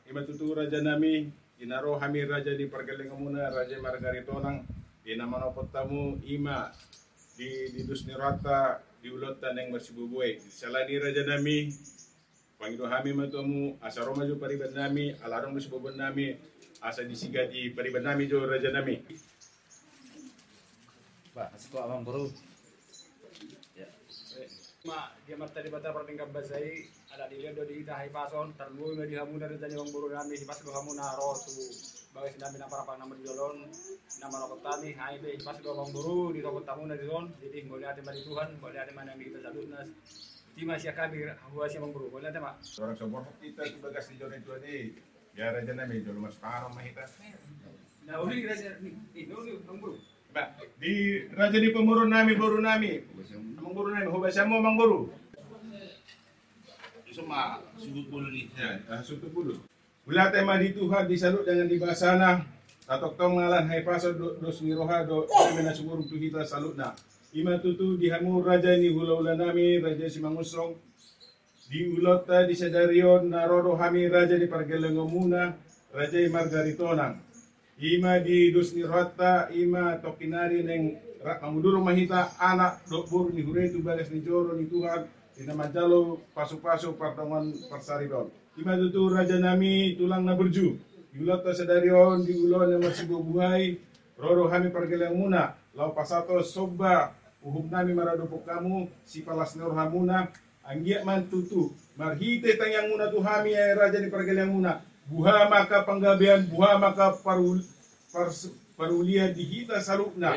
ima tutu raja nami inaro hami raja di pergelengamuna raja Margaritonang ina manopot tamu ima di dusni rata di ulotan yang bersibubuai salani raja nami pangido hami matuamu asa roma jo pariban nami alarong bersibubuan nami asa disigati pariban nami jo raja nami. Ba, asiko amang guru. Ya. Ma dia marta di bata pertingkap basai ada di do di dahai pason terlu di hamuna dari bang buru nami pas do hamuna rotu bagai nami na para nama di dolon nama rokot tani hai be pas do bang buru di rokot tamu na di don jadi boleh ada mari Tuhan boleh ada mana yang kita salutnas di masih kami hawa si bang buru boleh ada mak Orang sobor kita tu bagas di jodoh itu ni ya raja nami jolo mas parang mahita. nah uli raja ni uli bang buru Ba, di raja di pemurun nami, buru nami. Amang buru nami, hubasamo amang buru. Semua sudut bulu ni. Ya, sudut bulu. Wala tayo madituha, di salut dengan di basana. Tatok tong ngalan, hai paso dos niroha, do na sumurong tuhita salut na. Ima tutu di hamur raja ni hula-hula nami, raja si mangusong. Di ulot di sadarion, narodo hami raja di Pargelengomuna, raja Margaritonang. Ima di dusni rata ima tokinari neng mamuduro mahita anak dokbur ni huretu bagas ni joro ni Tuhan ina majalo pasu-pasu partongan parsaridon. Ima tutu raja nami tulang na berju. Yulata sadarion di ulon yang masih bubuhay. Roro hami Pargelang muna. Lau pasato soba uhub nami maradopok kamu si palas norhamuna. Anggiak man tutu. Marhite tanyang muna tuhami ay raja di Pargelang muna. Buha maka panggabean, buha maka parulia dihita salukna.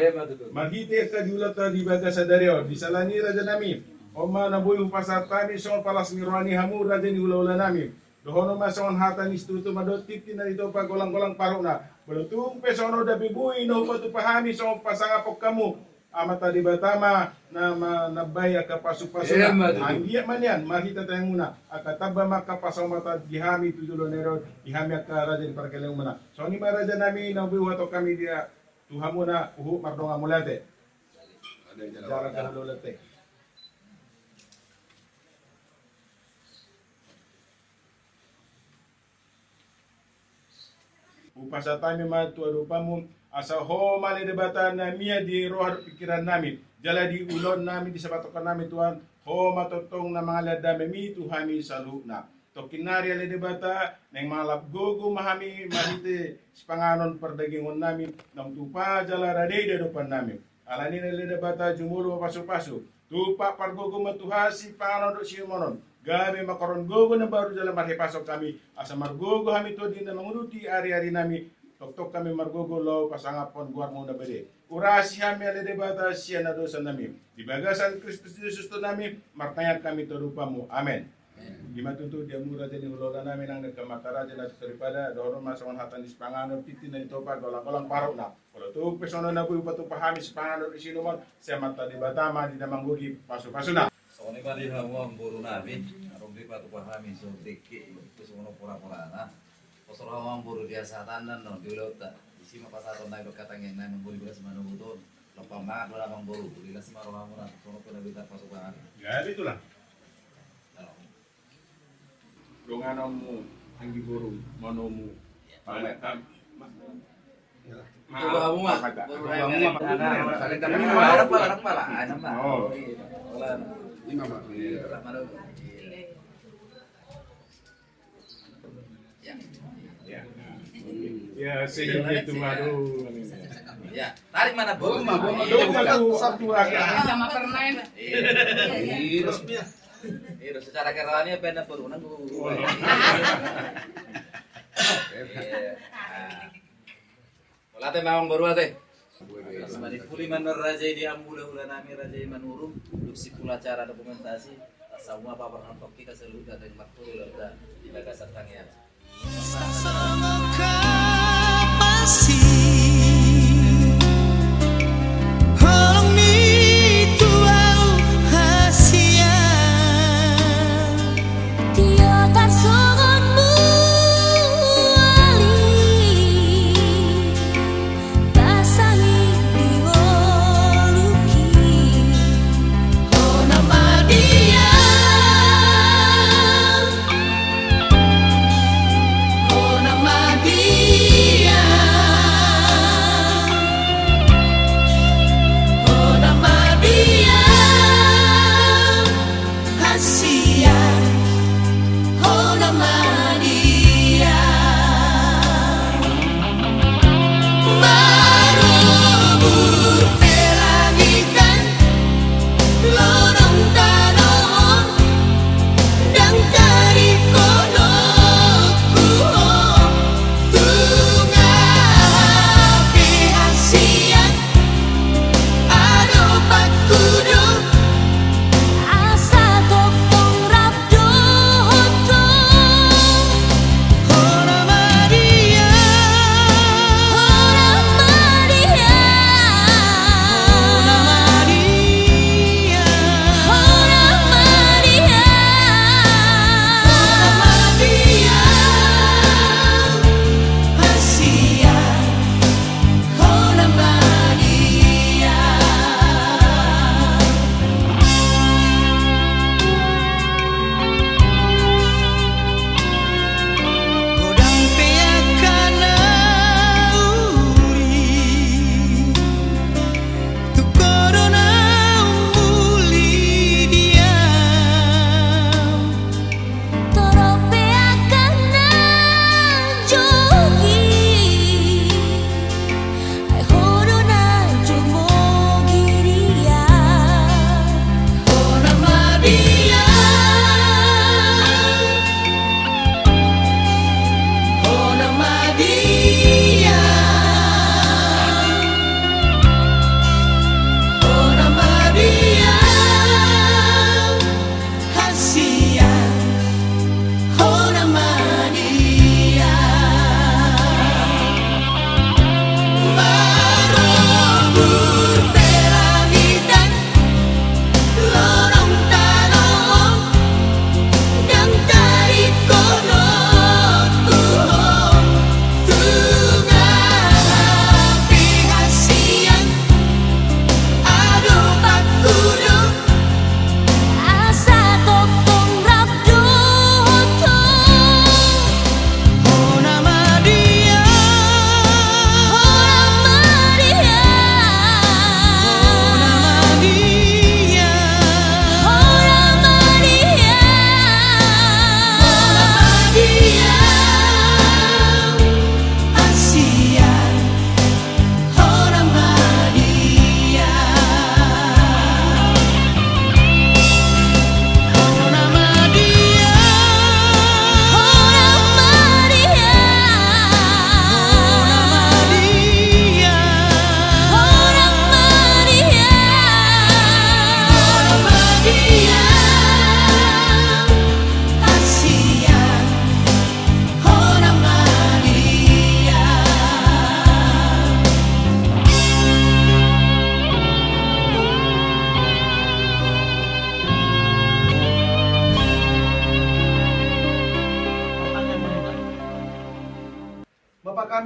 Marhite ka diulata di baga sadareo, di salani raja nami. Oma na boy pasar tani son palas mirwani hamu raja ni ula-ula nami. Dohono mason hata ni stuto madotik na dito pa golang-golang paruna. Belutung pesono dabi buhi no patu pahami son pasangapok kamu. Amata di batama na nabaya ka pasu-pasu na. Anggiak man yan, mahita tayong muna. Akataba maka pasomata dihami tujulo nero, dihami ka raja di Pargelang muna. So ni raja nami nabuhato kami dia Tuhan muna uhu mardonga mulate. Jarak kalau lete. Upasa tami matu adupamu asa ho mali debata namia di roh pikiran nami jala di ulon nami di sabatokan nami Tuhan ho matotong na mga ladame mi tuhami saluna tokinari ale debata neng malap gogo mahami mahite sepanganon perdagingon nami nang tupa jala rade depan nami alani ale debata jumuro pasu-pasu tupa pargogo matuhasi panganon do simonon Gabi makaron gogo na baru dalam marhipasok kami asa margogo kami to din na manguruti ari-ari nami tok kami margogo law pasangapon guar mo na bade urasi kami ale debata siya na dosa nami di bagasan Kristus Yesus to nami martaya kami to rupa mo amen di matutu dia mura jadi ulola nami nang nagkamatara dyan at daripada doon masawan hatan di Spangano titi na ito pa golang-golang parok na kalau tu pesono na po upatu pahami Spangano isinuman siya mata di batama di namanggugi pasu-pasu na. So ni bali hawa ang buru namin, arong di pa pahami so tiki itu semua pura-pura na. Pasal hawa ang buru biasa tanan no di laut ta. Isi mapasaron na katangin na ng buru biasa manubuton. Lapamak wala ang buru, dila si maroha mo na sono pala bita pasukan. Ya itulah. Donganamu anggi buru manomu. Malakam. Kamu mah, anak pala, anak mah. Oh. Lima mak. Ya, sedikit baru. Ya, tarik mana bom? Satu akan. Sama permen. Iya, secara kerjanya pernah perunan bu. Wala teh mawang baru teh. Semadi puli manor raja di ambula nami raja manurung si pula cara dokumentasi semua apa pernah toki ka seluruh dan maktul da di bagasan tangya.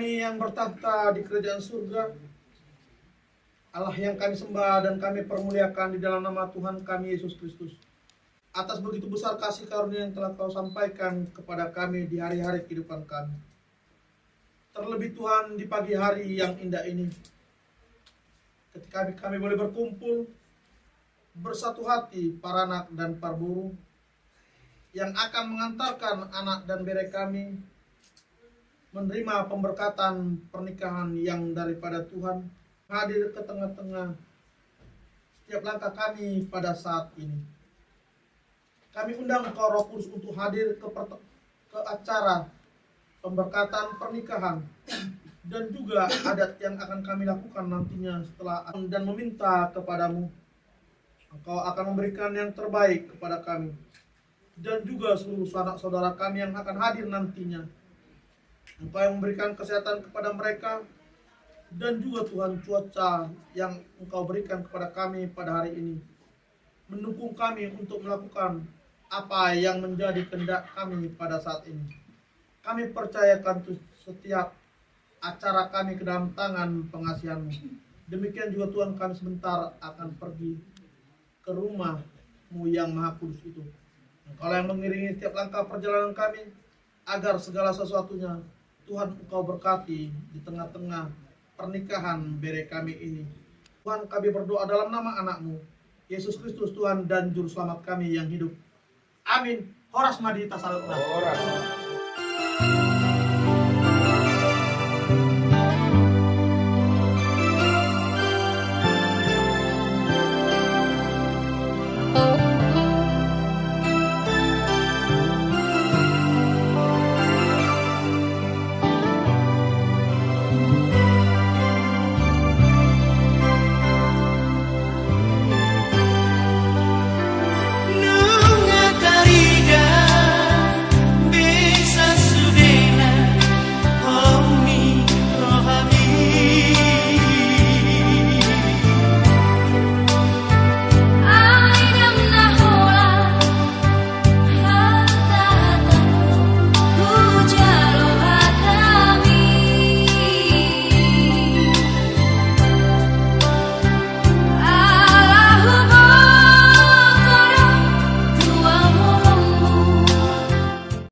kami yang bertahta di kerajaan surga, Allah yang kami sembah dan kami permuliakan di dalam nama Tuhan kami Yesus Kristus, atas begitu besar kasih karunia yang telah Kau sampaikan kepada kami di hari-hari kehidupan kami. Terlebih Tuhan di pagi hari yang indah ini, ketika kami boleh berkumpul bersatu hati para anak dan para buruh yang akan mengantarkan anak dan bere kami menerima pemberkatan pernikahan yang daripada Tuhan, hadir ke tengah-tengah setiap langkah kami pada saat ini. Kami undang Engkau Roh Kudus untuk hadir ke acara pemberkatan pernikahan dan juga adat yang akan kami lakukan nantinya setelah, dan meminta kepadamu Engkau akan memberikan yang terbaik kepada kami dan juga seluruh saudara kami yang akan hadir nantinya. Engkau yang memberikan kesehatan kepada mereka dan juga Tuhan cuaca yang Engkau berikan kepada kami pada hari ini mendukung kami untuk melakukan apa yang menjadi kehendak kami pada saat ini. Kami percayakan setiap acara kami ke dalam tangan pengasihan-Mu. Demikian juga Tuhan, kami sebentar akan pergi ke rumah-Mu yang Maha Kudus itu. Engkau yang mengiringi setiap langkah perjalanan kami, agar segala sesuatunya Tuhan Engkau berkati di tengah-tengah pernikahan bere kami ini. Tuhan, kami berdoa dalam nama anak-Mu, Yesus Kristus Tuhan dan Juru Selamat kami yang hidup. Amin. Horas Madi Tasalutna.